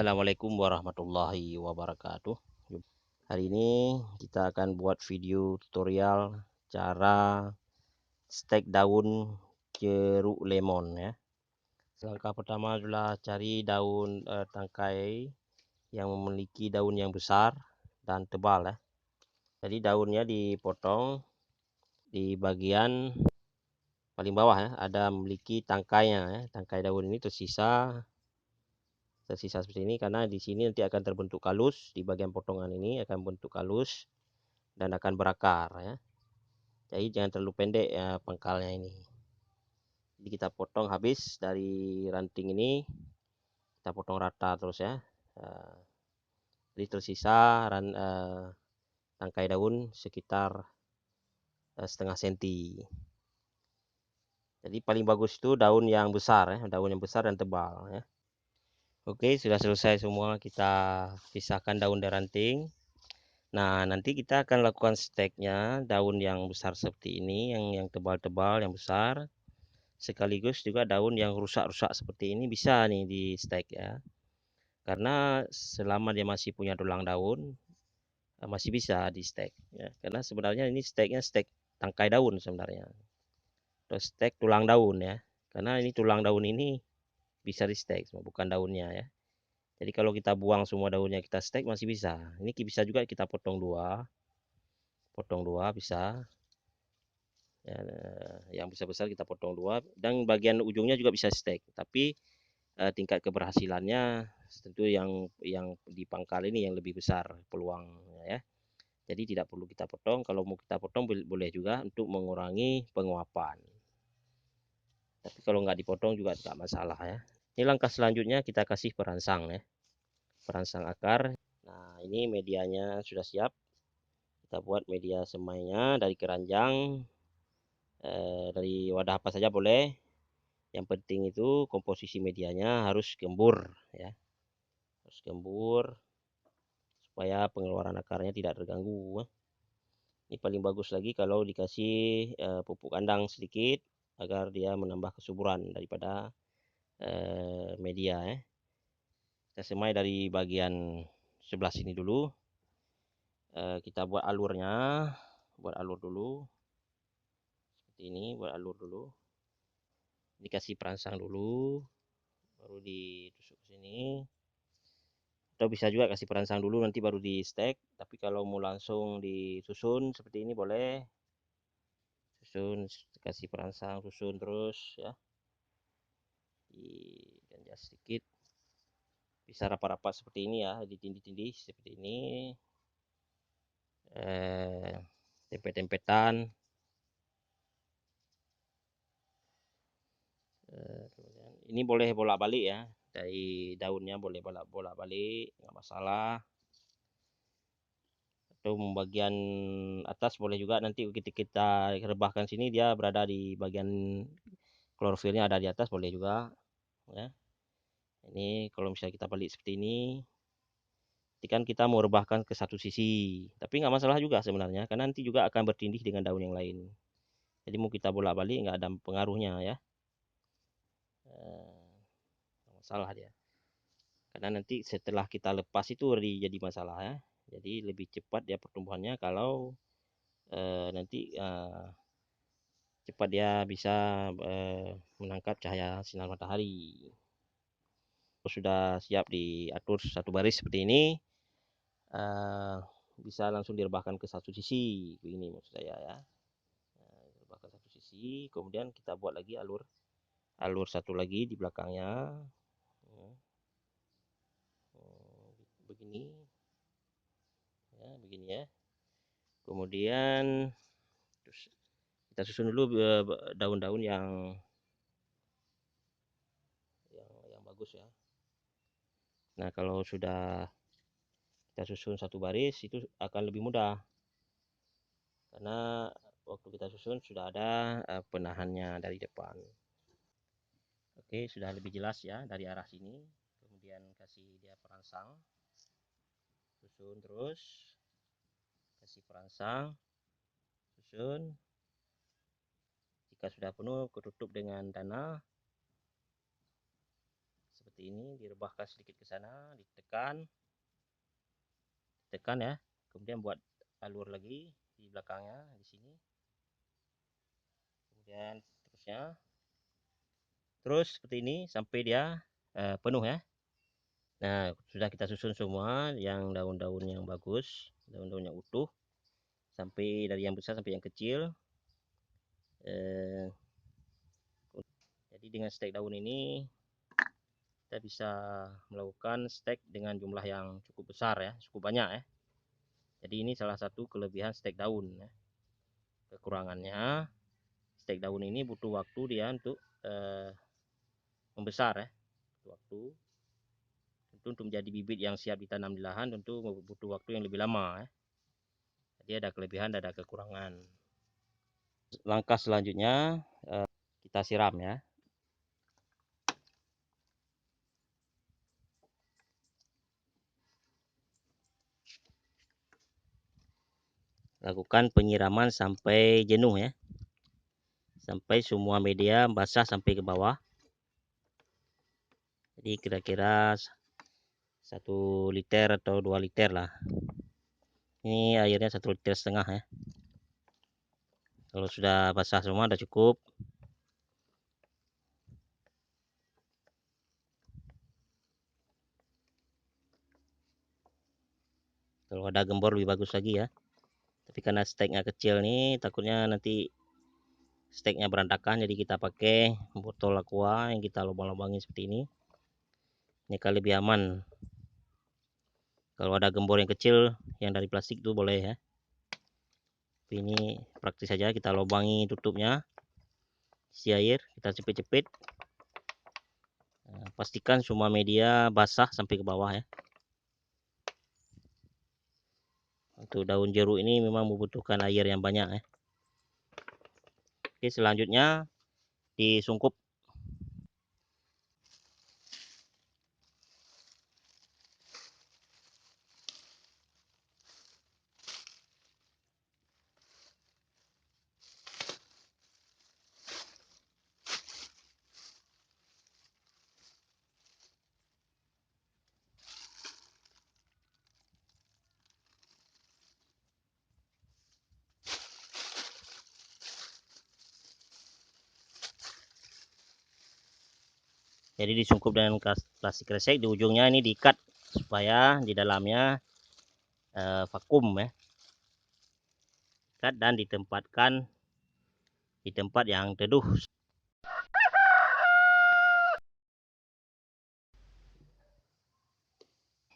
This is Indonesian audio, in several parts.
Assalamualaikum warahmatullahi wabarakatuh. Hari ini kita akan buat video tutorial cara stek daun jeruk lemon ya. Langkah pertama adalah cari daun tangkai yang memiliki daun yang besar dan tebal ya. Jadi daunnya dipotong di bagian paling bawah ya, ada memiliki tangkainya ya. Tangkai daun ini tersisa seperti ini karena di sini nanti akan terbentuk kalus, di bagian potongan ini akan bentuk kalus dan akan berakar ya. Jadi jangan terlalu pendek ya pangkalnya ini. Jadi kita potong habis dari ranting ini, kita potong rata terus ya. Jadi tersisa tangkai daun sekitar setengah senti. Jadi paling bagus itu daun yang besar ya, daun yang besar dan tebal ya. Oke, sudah selesai semua, kita pisahkan daun dari ranting. Nah, nanti kita akan lakukan steknya daun yang besar seperti ini, yang tebal-tebal, yang besar. Sekaligus juga daun yang rusak-rusak seperti ini bisa nih di stek ya. Karena selama dia masih punya tulang daun, masih bisa di stek ya. Karena sebenarnya ini steknya stek tangkai daun sebenarnya. Atau stek tulang daun ya. Karena ini tulang daun ini bisa di stek, bukan daunnya ya. Jadi kalau kita buang semua daunnya kita stek masih bisa. Ini bisa juga kita potong dua bisa. Ya, yang besar-besar kita potong dua dan bagian ujungnya juga bisa stek. Tapi tingkat keberhasilannya tentu yang di pangkal ini yang lebih besar peluangnya ya. Jadi tidak perlu kita potong. Kalau mau kita potong boleh juga untuk mengurangi penguapan. Tapi kalau nggak dipotong juga tidak masalah ya. Ini langkah selanjutnya kita kasih perangsang ya. Perangsang akar. Nah, ini medianya sudah siap. Kita buat media semainya dari keranjang, dari wadah apa saja boleh. Yang penting itu komposisi medianya harus gembur ya. Harus gembur supaya pengeluaran akarnya tidak terganggu. Ini paling bagus lagi kalau dikasih pupuk kandang sedikit agar dia menambah kesuburan daripada media ya. Kita semai dari bagian sebelah sini dulu. Kita buat alurnya, buat alur dulu seperti ini, buat alur dulu. Dikasih perangsang dulu, baru ditusuk ke sini. Atau bisa juga kasih perangsang dulu nanti baru di stek. Tapi kalau mau langsung disusun seperti ini boleh. Susun, kasih perangsang, susun terus ya. Diganjal sedikit. Bisa rapat-rapat seperti ini ya, ditindih-tindih seperti ini. Tempet-tempetan. Kemudian ini boleh bolak-balik ya. Dari daunnya boleh bolak-balik, nggak masalah. Atau bagian atas boleh juga, nanti kita rebahkan sini dia berada di bagian klorofilnya ada di atas, boleh juga ya. Ini kalau misalnya kita balik seperti ini, kan kita mau rebahkan ke satu sisi, tapi nggak masalah juga sebenarnya karena nanti juga akan bertindih dengan daun yang lain. Jadi mau kita bolak-balik nggak ada pengaruhnya ya, nggak masalah dia. Karena nanti setelah kita lepas itu jadi masalah ya. Jadi lebih cepat dia pertumbuhannya kalau nanti cepat dia bisa menangkap cahaya sinar matahari. Sudah siap diatur satu baris seperti ini, bisa langsung direbahkan ke satu sisi, ini maksud saya ya. Rebahkan satu sisi, kemudian kita buat lagi alur satu lagi di belakangnya, begini ya, begini ya. Kemudian terus kita susun dulu daun-daun yang bagus ya. Nah, kalau sudah kita susun satu baris itu akan lebih mudah karena waktu kita susun sudah ada penahannya dari depan. Oke, sudah lebih jelas ya dari arah sini. Kemudian kasih dia perangsang, susun terus, kasih perangsang, susun. Jika sudah penuh, tutup dengan tanah seperti seperti ini, direbahkan sedikit ke sana, ditekan ya, kemudian buat alur lagi di belakangnya di sini, kemudian terus seperti ini sampai dia penuh ya. Nah, sudah kita susun semua yang daun-daun yang bagus, daun-daun yang utuh, sampai dari yang besar sampai yang kecil. Jadi dengan stek daun ini kita bisa melakukan stek dengan jumlah yang cukup besar ya, cukup banyak ya. Jadi ini salah satu kelebihan stek daun ya. Kekurangannya, stek daun ini butuh waktu dia untuk membesar ya, waktu tentu untuk menjadi bibit yang siap ditanam di lahan tentu butuh waktu yang lebih lama ya. Jadi ada kelebihan dan ada kekurangan. Langkah selanjutnya kita siram ya. Lakukan penyiraman sampai jenuh ya, sampai semua media basah sampai ke bawah. Jadi kira-kira 1 liter atau 2 liter lah. Ini airnya 1,5 liter ya. Kalau sudah basah semua udah cukup. Kalau ada gembor lebih bagus lagi ya. Tapi karena steknya kecil nih, takutnya nanti steknya berantakan, jadi kita pakai botol aqua yang kita lubang-lubangin seperti ini. Ini kan lebih aman. Kalau ada gembor yang kecil yang dari plastik itu boleh ya. Tapi ini praktis saja, kita lubangi tutupnya, isi air, kita cepit-cepit. Pastikan semua media basah sampai ke bawah ya. Untuk daun jeruk ini memang membutuhkan air yang banyak ya. Oke, selanjutnya disungkup. Jadi disungkup dengan plastik kresek, di ujungnya ini diikat supaya di dalamnya vakum ya. Ikat dan ditempatkan di tempat yang teduh.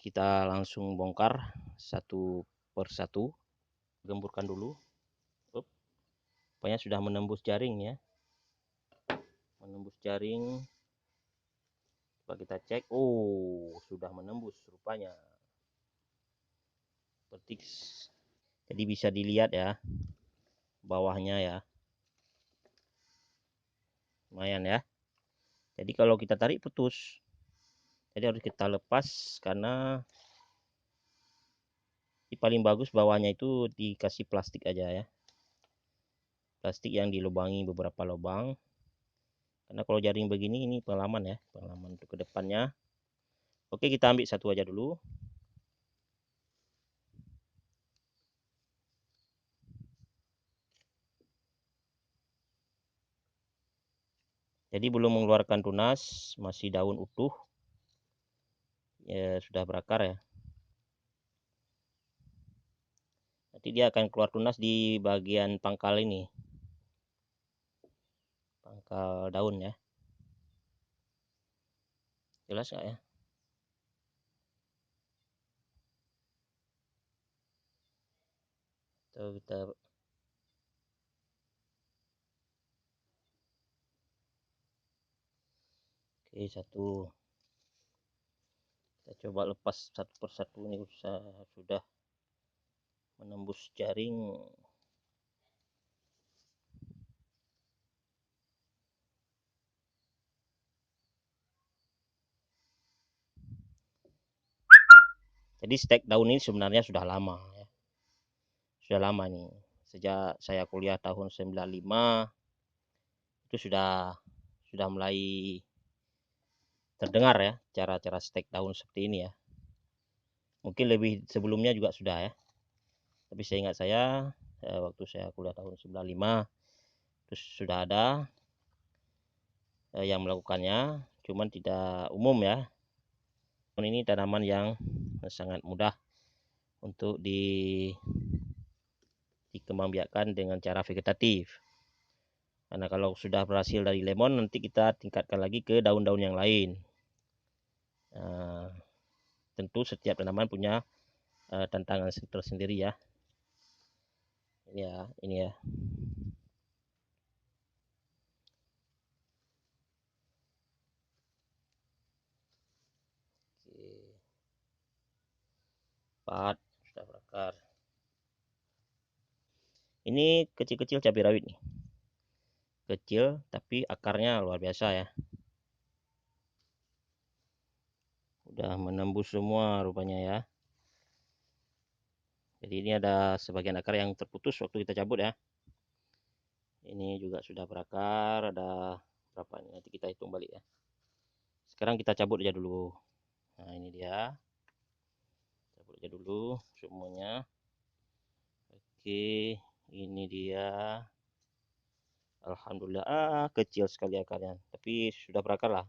Kita langsung bongkar satu persatu, gemburkan dulu. Rupanya sudah menembus jaring ya, menembus jaring. Coba kita cek, oh sudah menembus rupanya. Petik. Jadi bisa dilihat ya bawahnya ya, lumayan ya. Jadi kalau kita tarik putus, jadi harus kita lepas, karena paling bagus bawahnya itu dikasih plastik aja ya, plastik yang dilubangi beberapa lubang. Karena kalau jaring begini, ini pengalaman ya, pengalaman untuk kedepannya. Oke, kita ambil satu aja dulu. Jadi belum mengeluarkan tunas, masih daun utuh ya, sudah berakar ya. Nanti dia akan keluar tunas di bagian pangkal ini, pangkal daun ya. Jelas nggak ya? Kita oke, satu kita coba lepas satu persatu. Ini sudah menembus jaring. Jadi stek daun ini sebenarnya sudah lama ya. Sudah lama nih. Sejak saya kuliah tahun 95 itu sudah mulai terdengar ya cara-cara stek daun seperti ini ya. Mungkin lebih sebelumnya juga sudah ya. Tapi saya ingat waktu saya kuliah tahun 95 terus sudah ada yang melakukannya, cuman tidak umum ya. Ini tanaman yang sangat mudah untuk dikembangbiakkan dengan cara vegetatif. Karena kalau sudah berhasil dari lemon, nanti kita tingkatkan lagi ke daun-daun yang lain. Nah, tentu setiap tanaman punya tantangan tersendiri ya. Ini ya. Oke. 4 sudah berakar. Ini kecil-kecil cabai rawit nih. Kecil tapi akarnya luar biasa ya. Udah menembus semua rupanya ya. Jadi ini ada sebagian akar yang terputus waktu kita cabut ya. Ini juga sudah berakar, ada berapa ini? Nanti kita hitung balik ya. Sekarang kita cabut aja dulu. Nah, ini dia. Cabut aja dulu semuanya. Oke, ini dia. Alhamdulillah, kecil sekali akarnya. Tapi sudah berakar lah.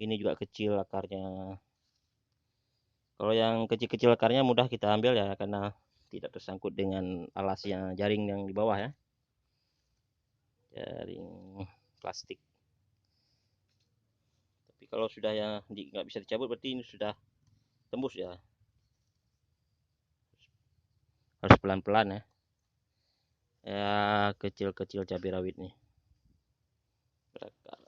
Ini juga kecil akarnya. Kalau yang kecil-kecil akarnya mudah kita ambil ya, karena tidak tersangkut dengan alasnya jaring yang di bawah ya. Jaring plastik. Tapi kalau sudah ya nggak bisa dicabut, berarti ini sudah tembus ya. Harus pelan-pelan ya. Ya, kecil-kecil cabai rawit nih. Berakar.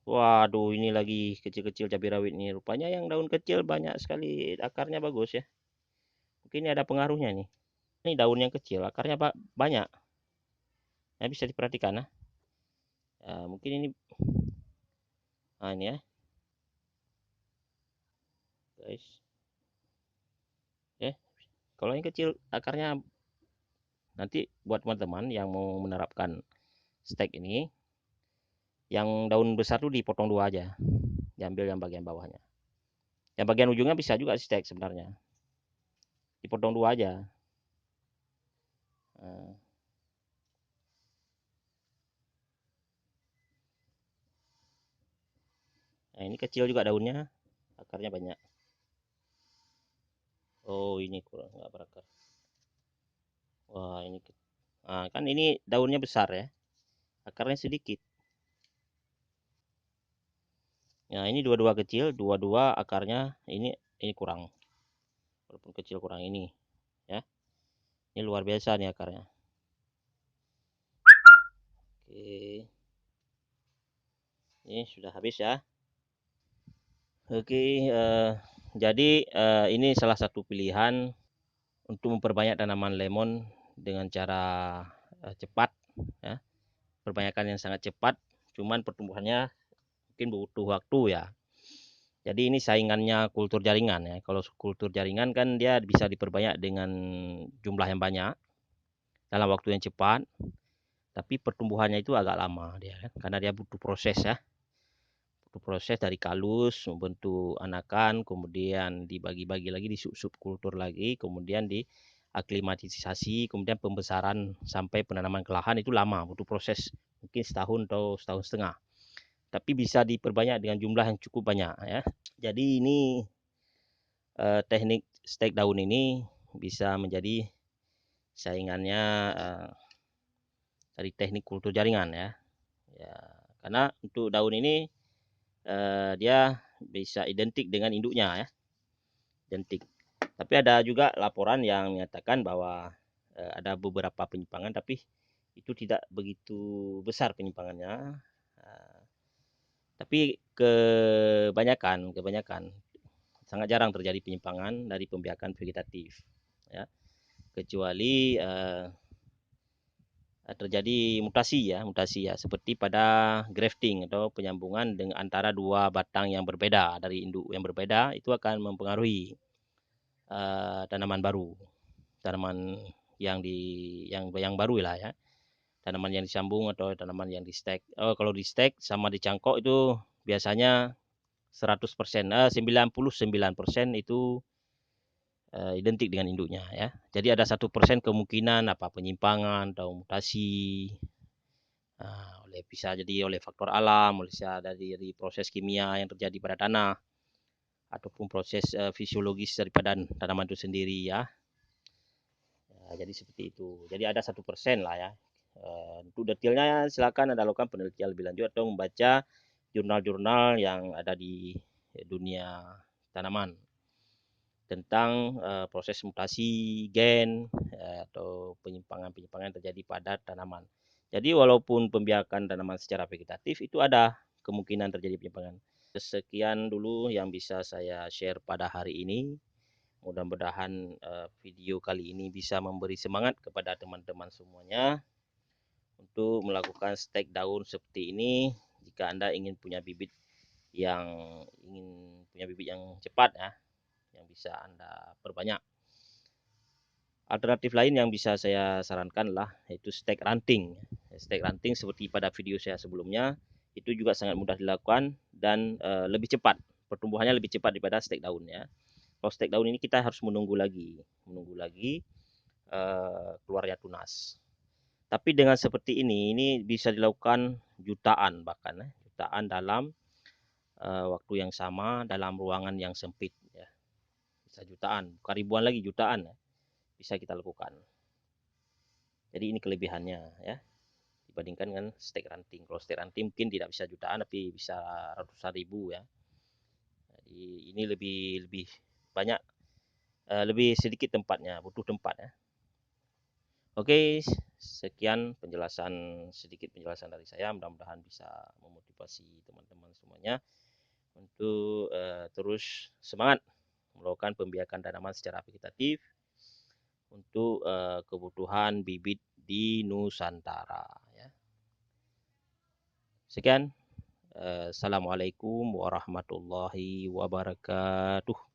Waduh, ini lagi kecil-kecil cabai rawit nih. Rupanya yang daun kecil banyak sekali akarnya bagus ya. Mungkin ini ada pengaruhnya nih. Ini daun yang kecil, akarnya banyak. Ya, bisa diperhatikan ya. Ya, mungkin ini, nah ini ya, guys. Ya, kalau yang kecil akarnya, nanti buat teman-teman yang mau menerapkan stek ini, yang daun besar tuh dipotong 2 aja. Diambil yang bagian bawahnya. Yang bagian ujungnya bisa juga stek sebenarnya. Dipotong 2 aja. Nah, ini kecil juga daunnya, akarnya banyak. Oh, ini kurang nggak berakar. Wah, ini kan ini daunnya besar ya, akarnya sedikit. Nah, ini dua-dua kecil, dua-dua akarnya ini kurang. Walaupun kecil kurang ini ya. Ini luar biasa nih akarnya. Oke. Ini sudah habis ya. Oke, jadi ini salah satu pilihan untuk memperbanyak tanaman lemon dengan cara cepat ya. Perbanyakan yang sangat cepat, cuman pertumbuhannya mungkin butuh waktu ya. Jadi ini saingannya kultur jaringan ya. Kalau kultur jaringan kan dia bisa diperbanyak dengan jumlah yang banyak dalam waktu yang cepat, tapi pertumbuhannya itu agak lama dia kan, karena dia butuh proses ya. Butuh proses dari kalus membentuk anakan, kemudian dibagi-bagi lagi di subkultur lagi, kemudian diaklimatisasi, kemudian pembesaran sampai penanaman ke lahan itu lama, butuh proses mungkin setahun atau setahun setengah. Tapi bisa diperbanyak dengan jumlah yang cukup banyak ya. Jadi ini teknik stek daun ini bisa menjadi saingannya dari teknik kultur jaringan ya. Ya, karena untuk daun ini dia bisa identik dengan induknya ya, identik. Tapi ada juga laporan yang menyatakan bahwa ada beberapa penyimpangan, tapi itu tidak begitu besar penyimpangannya. Tapi kebanyakan sangat jarang terjadi penyimpangan dari pembiakan vegetatif ya, kecuali terjadi mutasi ya, seperti pada grafting atau penyambungan dengan antara 2 batang yang berbeda dari induk yang berbeda, itu akan mempengaruhi tanaman baru, tanaman yang baru lah ya. tanaman yang disambung atau tanaman yang di stek. Kalau di stek sama di cangkok itu biasanya 100%, 99% itu identik dengan induknya ya. Jadi ada 1% kemungkinan apa penyimpangan atau mutasi, bisa jadi oleh faktor alam, bisa dari proses kimia yang terjadi pada tanah, ataupun proses fisiologis daripada tanaman itu sendiri ya. Jadi seperti itu. Jadi ada 1% lah ya. Untuk detailnya silakan Anda lakukan penelitian lebih lanjut atau membaca jurnal-jurnal yang ada di dunia tanaman tentang proses mutasi gen atau penyimpangan-penyimpangan yang terjadi pada tanaman. Jadi walaupun pembiakan tanaman secara vegetatif itu ada kemungkinan terjadi penyimpangan. Sekian dulu yang bisa saya share pada hari ini. Mudah-mudahan video kali ini bisa memberi semangat kepada teman-teman semuanya untuk melakukan stek daun seperti ini. Jika Anda ingin punya bibit yang cepat ya, yang bisa Anda perbanyak. Alternatif lain yang bisa saya sarankan lah yaitu stek ranting. Stek ranting seperti pada video saya sebelumnya itu juga sangat mudah dilakukan dan lebih cepat. Pertumbuhannya lebih cepat daripada stek daun ya. Kalau stek daun ini kita harus menunggu lagi keluarnya tunas. Tapi dengan seperti ini bisa dilakukan jutaan bahkan jutaan dalam waktu yang sama dalam ruangan yang sempit ya. Bisa jutaan, bukan ribuan lagi, jutaan ya. Bisa kita lakukan. Jadi ini kelebihannya ya dibandingkan dengan stek ranting. Kalau stek ranting mungkin tidak bisa jutaan tapi bisa ratusan ribu ya. Jadi ini lebih banyak, lebih sedikit tempatnya, butuh tempat ya. Oke, sekian sedikit penjelasan dari saya. Mudah-mudahan bisa memotivasi teman-teman semuanya untuk terus semangat melakukan pembiakan tanaman secara vegetatif untuk kebutuhan bibit di Nusantara. Ya. Sekian, assalamualaikum warahmatullahi wabarakatuh.